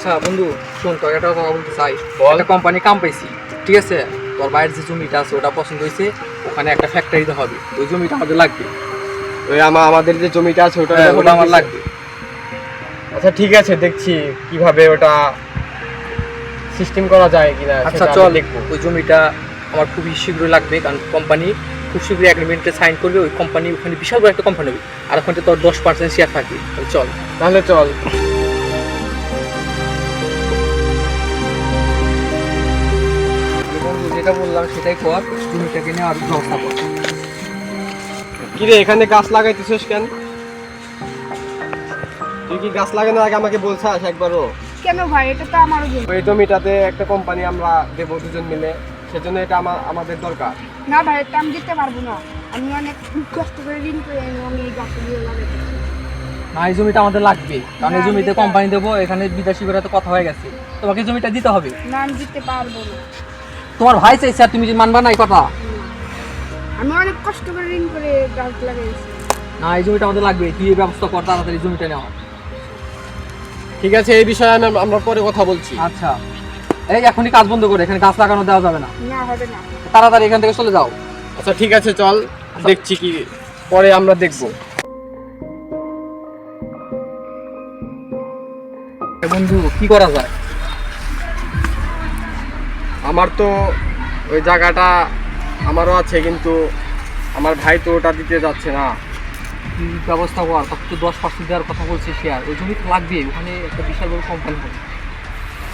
আচ্ছা বন্ধু শোন, তোর একটা কথা বলতে চাই। বল। একটা কোম্পানি কাম পাইছি, ঠিক আছে? তোর বাইরের যে জমিটা আছে ওটা পছন্দ হয়েছে, ওখানে একটা ফ্যাক্টরি দিতে হবে। ওই জমিটা আমাদের লাগবে। ওই আমাদের যে জমিটা আছে ওটা হ্যাঁ, ওটা আমার লাগবে। আচ্ছা ঠিক আছে, দেখছি কিভাবে ওটা সিস্টেম করা যায় কিনা। আচ্ছা সেটা আমি চল, দেখবো। ওই জমিটা আমার খুবই শীঘ্রই লাগবে, কারণ কোম্পানি খুব শীঘ্রই এগ্রিমেন্টে সাইন করবে। ওই কোম্পানি ওখানে বিশাল বড় একটা কোম্পানি হবে, আর ওখানে তোর 10% শেয়ার থাকবে। তাহলে চল। তাহলে চল। বন্ধু যেটা বললাম সেটাই কর, জমিটাকে নেওয়ার ব্যবস্থা কর। কিরে এখানে গাছ লাগাইতেছিস কেন? তুই কি গাছ লাগানোর আগে আমাকে বলছাস একবারও? কেন ভাই, এটা তো আমারও জমি। ওই জমিটাতে একটা কোম্পানি আমরা দেবো দুজন মিলে, সেজন্য এটা আমাদের দরকার। না ভাই, এটা আমি দিতে পারবো না। আমি অনেক কষ্ট করে ঋণ করে আমি এই গাছগুলো লাগাইতেছি। না, এই জমিটা আমাদের লাগবে, কারণ এই না, জমিতে দিতে- কোম্পানি দেবো। এখানে বিদেশি করে তো কথা হয়ে গেছে, তোমাকে এই জমিটা দিতে হবে। না, আমি দিতে পারবো না। তোমার ভাই চাইছে আর তুমি যে মানবা না এই কথা? না। আমি অনেক কষ্ট করে ঋণ করে গাছ লাগাইছি। না, এই জমিটা আমাদের লাগবে, তুই এই ব্যবস্থা কর তাড়াতাড়ি জমিটা নেওয়া। ঠিক আছে, এই বিষয়ে আমরা পরে কথা বলছি। আচ্ছা, এই এখনই কাজ বন্ধ করে, এখানে গাছ লাগানো দেওয়া যাবে না। না, হবে না। তাড়াতাড়ি এখান থেকে চলে যাও। আচ্ছা ঠিক আছে চল, দেখছি কি পরে আমরা দেখবো। বন্ধু কি করা যায়? আমার তো ওই জায়গাটা আমারও আছে, কিন্তু আমার ভাই তো ওটা দিতে যাচ্ছে না। কি ব্যবস্থা কর, তখন তো 10% দেওয়ার কথা বলছে শেয়ার। ওই জমি তো লাগবে, ওখানে একটা বিশাল বড় কোম্পানি হবে।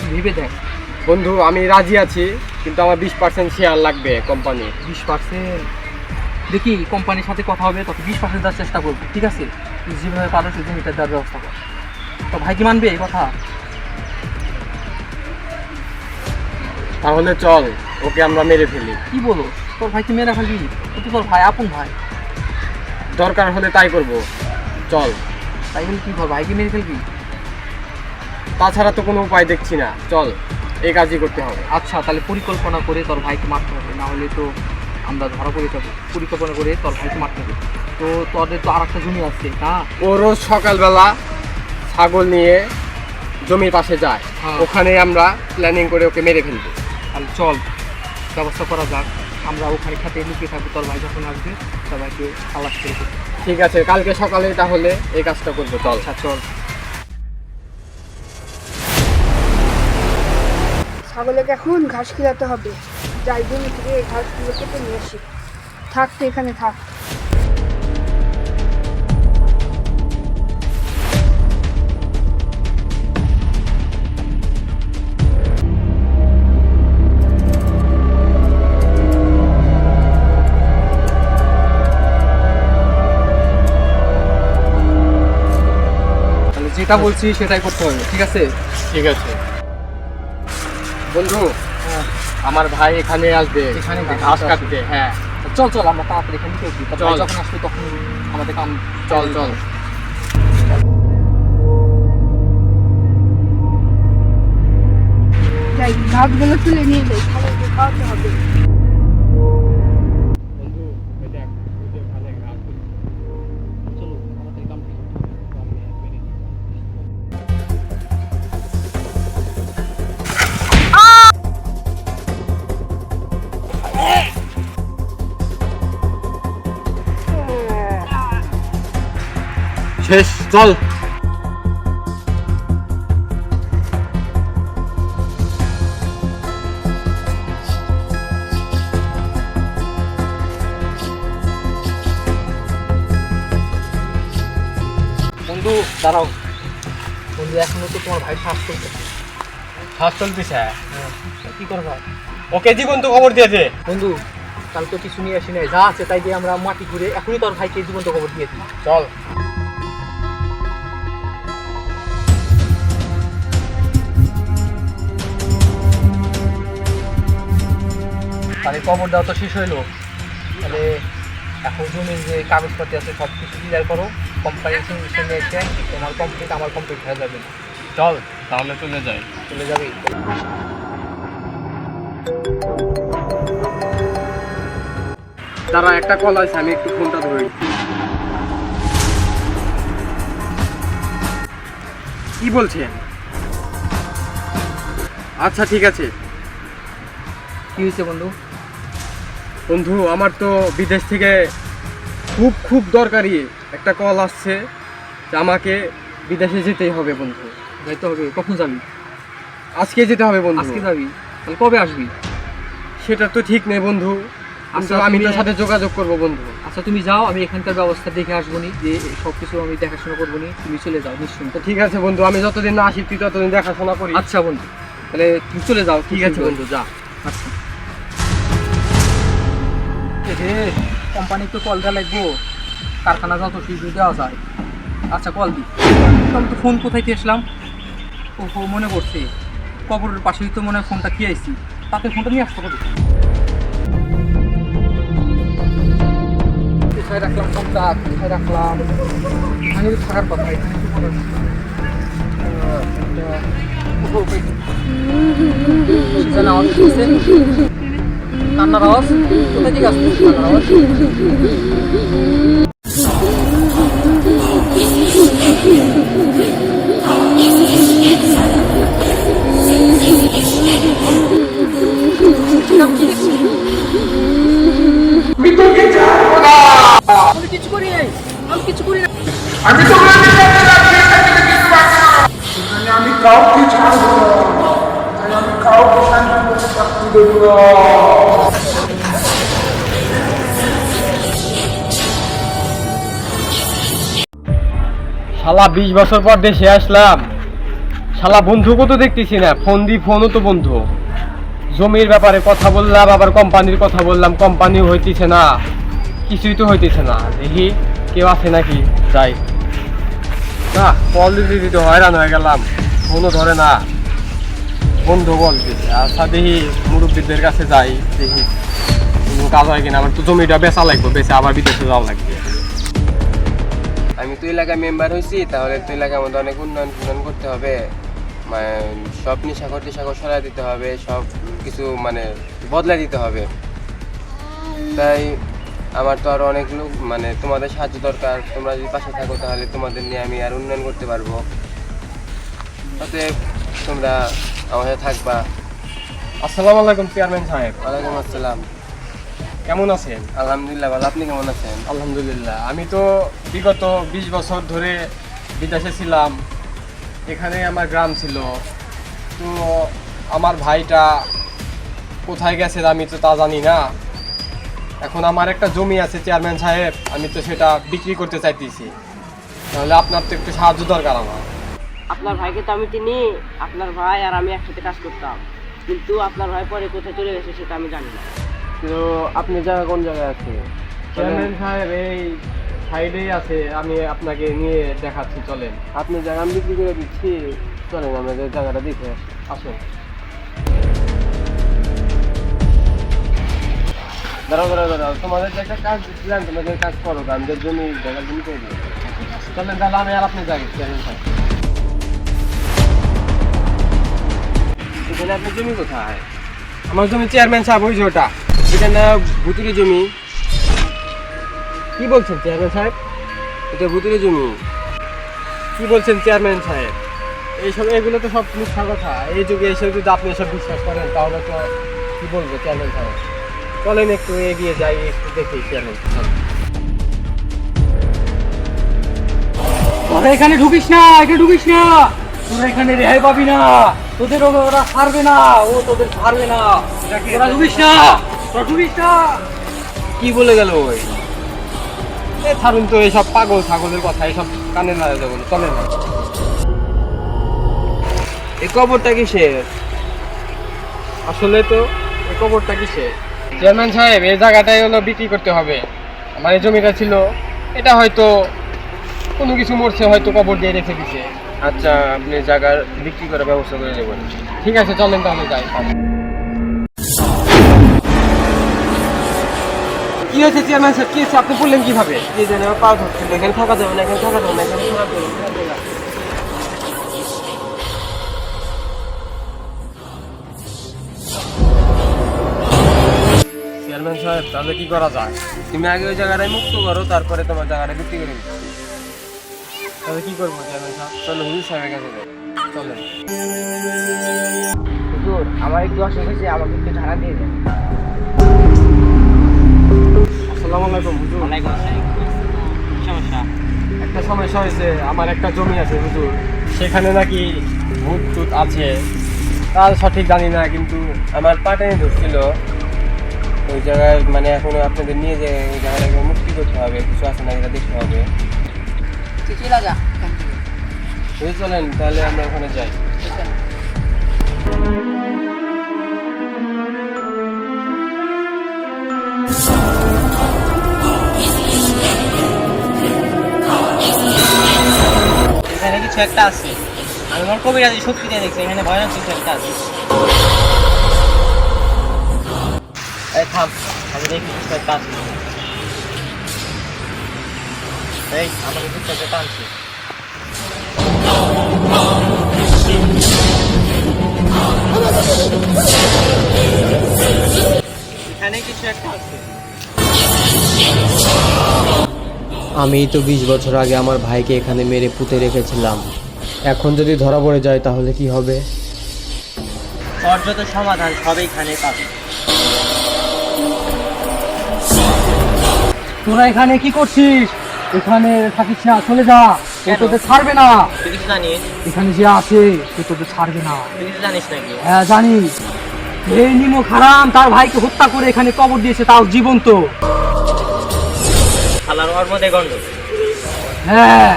তুই ভেবে দেখ। বন্ধু আমি রাজি আছি, কিন্তু আমার 20% শেয়ার লাগবে কোম্পানি। 20%? দেখি কোম্পানির সাথে কথা হবে, তত 20% দেওয়ার চেষ্টা করবো, ঠিক আছে? তুই যেভাবে পারো সেই জমিটা দেওয়ার ব্যবস্থা কর। তো ভাই কি মানবে এই কথা? তাহলে চল, ওকে আমরা মেরে ফেলি। কি বলো, তোর ভাই কি মেরে ফেলবি? ও তো তোর ভাই, আপন ভাই। দরকার হলে তাই করব, চল। তাই বলে কি কর, ভাইকে মেরে ফেলবি? তাছাড়া তো কোনো উপায় দেখছি না, চল এই কাজই করতে হবে। আচ্ছা তাহলে পরিকল্পনা করে তোর ভাইকে মারতে হবে, না হলে তো আমরা ধরা পড়ে যাবো। পরিকল্পনা করে তোর ভাইকে মারতে হবে। তো তোদের তো আর একটা জমি আছে না? ও রোজ সকালবেলা ছাগল নিয়ে জমির পাশে যায়, হ্যাঁ। ওখানে আমরা প্ল্যানিং করে ওকে মেরে ফেলবো। তাহলে চল ব্যবস্থা করা যাক। আমরা ওখানে খাতে লুকিয়ে থাকবো, তোর ভাই যখন আসবে সবাইকে তালাশ করে দেবো। ঠিক আছে, কালকে সকালে তাহলে এই কাজটা করবো, চল। আচ্ছা চল। ছাগলকে এখন ঘাস খিলাতে হবে। যাই জমি থেকে এই ঘাসগুলো কেটে নিয়ে আসি। থাক তো, এখানে থাক। তাহলে যেটা বলছি সেটাই করতে হবে, ঠিক আছে? ঠিক আছে বন্ধু, হ্যাঁ, আমার ভাই এখানে আসবে এখানে ঘাস কাটতে। হ্যাঁ চল চল, আমরা তাড়াতাড়ি এখানে ঢুকে পড়ি। তোর ভাই চল। যখন আসবে তখন আমাদের কাম। চল চল। যাই, ঘাসগুলো তুলে নিয়ে যাই, ছাগলকে খাওয়াতে হবে। বন্ধু ওই দেখ, ওই যে ওখানে ঘাস তুলছে। চলো তাড়াতাড়ি কাম শেষ করি। শেষ, চল। বন্ধু দাঁড়াও। বন্ধু এখনো তো তোমার ভাই শ্বাস করতে। ঘাস চলতেছে। কি করবা? ওকে জীবন্ত খবর দিয়েছে। বন্ধু কাল তো কিছু নিয়ে আসি নাই, যা আছে তাই দিয়ে আমরা মাটি ঘুরে এখনই তোর ভাইকে জীবন্ত খবর দিয়ে দিই। চল। তাহলে খবর দেওয়া তো শেষ হইলো। তাহলে এখন জমির যে কাগজপত্র আছে সব কিছু ক্লিয়ার করো। কোম্পানির সঙ্গে এসে তোমার কমপ্লিট, আমার কমপ্লিট হয়ে যাবে। চল তাহলে চলে যাই। চলে যাবে। তারা একটা কল আছে, আমি একটু ফোনটা ধরি। কি বলছেন? আচ্ছা ঠিক আছে। কি হয়েছে বন্ধু? বন্ধু আমার তো বিদেশ থেকে খুব খুব দরকারি একটা কল আসছে যে আমাকে বিদেশে যেতেই হবে বন্ধু। যাইতে হবে? কখন যাবি? আজকে যেতে হবে বন্ধু। আজকে যাবি? তাহলে কবে আসবি? সেটা তো ঠিক নেই বন্ধু। আচ্ছা, আচ্ছা আমি তোর তুমি- সাথে যোগাযোগ করব বন্ধু। আচ্ছা তুমি যাও, আমি এখানকার ব্যবস্থা দেখে আসবো নি, যে সব কিছু আমি দেখাশোনা করবো নি, তুমি চলে যাও নিশ্চিন্ত। তো ঠিক আছে বন্ধু, আমি যতদিন না আসি তুই ততদিন দেখাশোনা করি। আচ্ছা বন্ধু, তাহলে তুমি চলে যাও। ঠিক আছে বন্ধু, যা। আচ্ছা কোম্পানি তো কলটা লাগবো, কারখানা যত শীঘ্র দেওয়া যায়। আচ্ছা কল দি। আমি তো ফোন কোথায় দিয়ে আসলাম? ও মনে পড়ছে, কবরের পাশেই তো মনে হয় ফোনটা খেয়ে আসছি, তাতে ফোনটা নিয়ে আসতে হবে। কোথায় রাখলাম ফোনটা? কোথায় রাখলাম? এখানে তো থাকার কথা, এখানে তো মনে হয়। আওয়াজ শুনছে? কান্নার আওয়াজ কোথা থেকে আসছে? কান্নার আওয়াজ। আমি কিছু করি নাই, আমি কিছু করি না। আমি তো আমি কাউকে ছাড়বো না, আমি কাউকে শান্তি করতে শান্তি দেবো না। শালা 20 বছর পর দেশে আসলাম, শালা বন্ধুকে তো দেখতেছি না, ফোনও তো বন্ধ। জমির ব্যাপারে কথা বললাম, আবার কোম্পানির কথা বললাম, কোম্পানিও হইতেছে না, কিছুই তো হইতেছে না। দেখি কেউ আছে নাকি, যাই না। কল দিতে দিতে হয়রান হয়ে গেলাম, ফোনও ধরে না, বন্ধু বলতেছে। আচ্ছা দেখি মুরব্বীদের কাছে যাই, দেখি কোনো কাজ হয় কিনা। আমার তো জমিটা বেচা লাগবে, বেচে আবার বিদেশে যাওয়া লাগবে। আমি তো এলাকায় মেম্বার হয়েছি, তাহলে তো এলাকার মধ্যে অনেক উন্নয়ন করতে হবে। মানে সব নিশাকর টিশাকর সরাই দিতে হবে, সব কিছু মানে বদলাই দিতে হবে। তাই আমার তো আরো অনেক লোক, মানে তোমাদের সাহায্য দরকার। তোমরা যদি পাশে থাকো তাহলে তোমাদের নিয়ে আমি আর উন্নয়ন করতে পারবো। অতএব তোমরা আমার সাথে থাকবা। আসসালামু আলাইকুম চেয়ারম্যান সাহেব। ওয়ালাইকুম আসসালাম। কেমন আছেন? আলহামদুলিল্লাহ ভালো। আপনি কেমন আছেন? আলহামদুলিল্লাহ। আমি তো বিগত 20 বছর ধরে বিদেশে ছিলাম, এখানে আমার গ্রাম ছিল। তো আমার ভাইটা কোথায় গেছে আমি তো তা জানি না। এখন আমার একটা জমি আছে চেয়ারম্যান সাহেব, আমি তো সেটা বিক্রি করতে চাইতেছি। তাহলে আপনার তো একটু সাহায্য দরকার আমার। আপনার ভাইকে তো আমি চিনি, আপনার ভাই আর আমি একসাথে কাজ করতাম, কিন্তু আপনার ভাই পরে কোথায় চলে গেছে সেটা আমি জানি না। তো আপনি জায়গা কোন জায়গায় আছে? চেয়ারম্যান সাহেব এই সাইডেই আছে, আমি আপনাকে নিয়ে দেখাচ্ছি, চলেন। আপনি জায়গা আমি বিক্রি করে দিচ্ছি, চলেন আমাদের জায়গাটা দেখে আসি। আসুন। দাঁড়াও, তোমাদের যে একটা কাজ দিচ্ছিলাম, তোমাদের কাজ করো, আমাদের জমি জায়গা জমি করে দিও। চলেন তাহলে আমি আর আপনি যাই চেয়ারম্যান সাহেব। এখানে আপনার জমি কোথায়? আমার জমি চেয়ারম্যান সাহেব, ওই যে ওটা, এটা না ভুতুরে জমি। কি বলছেন চেয়ারম্যান সাহেব? এটা ভুতুরে জমি। কি বলছেন চেয়ারম্যান সাহেব? এইসব এগুলো তো সব মিথ্যা কথা। এই যুগে এসে যদি আপনি এসব বিশ্বাস করেন তাহলে তো কি বলবো চেয়ারম্যান সাহেব। চলেন একটু এগিয়ে যাই, একটু দেখি চেয়ারম্যান সাহেব। তোরা এখানে ঢুকিস না, এখানে ঢুকিস না, তোরা এখানে রেহাই পাবি না, তোদের ওরা ছাড়বে না, ও তোদের ছাড়বে না, তোরা ঢুকিস না, তোরা ঢুকিস না। কি বলে গেল ওই? ছাড়ুন তো এইসব পাগল ছাগলের কথা, এইসব কানে না যাবো, চলে না। এই কবরটা কিসের? আসলে তো এই কবরটা কিসের? চেয়ারম্যান সাহেব এই জায়গাটাই হলো বিক্রি করতে হবে। আমার এই জমিটা ছিল, এটা হয়তো কোনো কিছু মরছে, হয়তো কবর দিয়ে রেখে দিছে। আচ্ছা আপনি জায়গার বিক্রি করার ব্যবস্থা করে দেবেন। ঠিক আছে চলেন তাহলে যাই। কি হয়েছে চেয়ারম্যান সাহেব? কি হয়েছে? আপনি বললেন কিভাবে? কি জানি আমার পা ধরছে, এখানে থাকা যাবে না, এখানে থাকা যাবে না, এখানে থাকা যাবে না। চেয়ারম্যান সাহেব তাহলে কি করা যায়? তুমি আগে ওই জায়গাটায় মুক্ত করো, তারপরে তোমার জায়গাটা বিক্রি করে দিচ্ছি। তাহলে কি করবো চেয়ারম্যান সাহেব? চলো হুজুর সাহেবের কাছে যাই, চলেন। হুজুর আমার একটু অসুখ হয়েছে, আমাকে একটু ঝাড়া দিয়ে দেন। আসসালামু আলাইকুম হুজুর। ওয়ালাইকুম আসসালাম। কি সমস্যা? একটা সমস্যা হয়েছে, আমার একটা জমি আছে হুজুর, সেখানে নাকি ভূত টুত আছে, তার সঠিক জানি না, কিন্তু আমার পাটানি ধরছিল ওই জায়গায়, মানে এখন আপনাদের নিয়ে যে ওই জায়গাটাকে মুক্তি করতে হবে, কিছু আছে না এটা দেখতে হবে। তুই চলে যা বুঝে চলেন তাহলে আমরা ওখানে যাই। এখানে কিছু একটা আছে, আমি আমার কবিরাজি শক্তি দিয়ে দেখছি এখানে ভয়ানক কিছু একটা আছে। এই থাম, আমি দেখি কিছু একটা আছে। এই আমাকে কিছু একটা টানছে। এখানে কিছু একটা আছে। আমি তো 20 বছর আগে আমার ভাইকে এখানে মেরে পুঁতে রেখেছিলাম। এখন যদি ধরা পড়ে যায় তাহলে কি হবে? তোর যত সমাধান সব এখানে পাবে। তোরা এখানে কি করছিস? এখানে থাকিস না, চলে যা, ও কেন? তোদের ছাড়বে না। তুই কিছু জানিস? এখানে যে আছে সে তোদের ছাড়বে না। তুই কিছু জানিস নাকি? হ্যাঁ জানি, এই নিমক হারাম তার ভাইকে হত্যা করে এখানে কবর দিয়েছে, তাও জীবন্ত। শালার ওর মধ্যে গন্ধ। হ্যাঁ,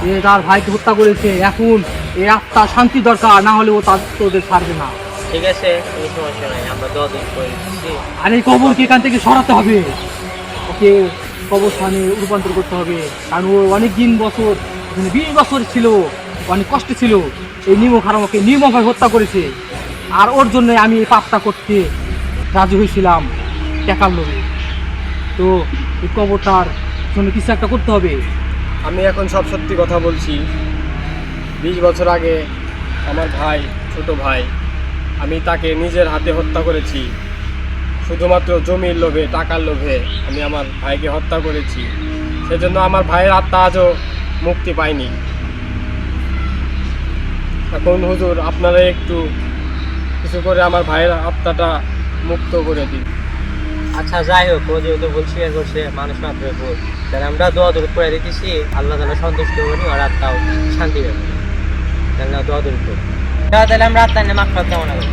এ তার ভাইকে হত্যা করেছে, এখন এই আত্মা শান্তি দরকার, না হলে ও তোদের ছাড়বে না। ঠিক আছে, কোনো সমস্যা নাই, আমরা দোয়া করে দিচ্ছি। আর এই কবরকে এখান থেকে সরাতে হবে, ওকে কবরস্থানে রূপান্তর করতে হবে, কারণ ও অনেক দিন বছর, 20 বছর ছিল, অনেক কষ্ট ছিল, এই নিমক হারাম ওকে নির্মমভাবে হত্যা করেছে। আর ওর জন্য আমি এই পাপটা করতে রাজি হয়েছিলাম টাকার লোভে। তো এই কবরটার জন্য কিছু একটা করতে হবে। আমি এখন সব সত্যি কথা বলছি। 20 বছর আগে আমার ভাই, ছোট ভাই, আমি তাকে নিজের হাতে হত্যা করেছি। শুধুমাত্র জমির লোভে, টাকার লোভে আমি আমার ভাইকে হত্যা করেছি। সেজন্য আমার ভাইয়ের আত্মা আজও মুক্তি পায়নি। এখন হুজুর আপনারা একটু কিছু করে আমার ভাইয়ের আত্মাটা মুক্ত করে দিন। আচ্ছা যাই হোক, ও যেহেতু ভুল স্বীকার করছে, মানুষ মাত্র ভুল, তাহলে আমরা দোয়া দূর করে দিতেছি, আল্লাহ তাআলা সন্তুষ্ট হবেনি আর আত্মাও শান্তি পাবে। তাহলে দোয়া দূর করি, তাহলে আমরা আত্মা নিয়ে মাফ করতে মনে করি।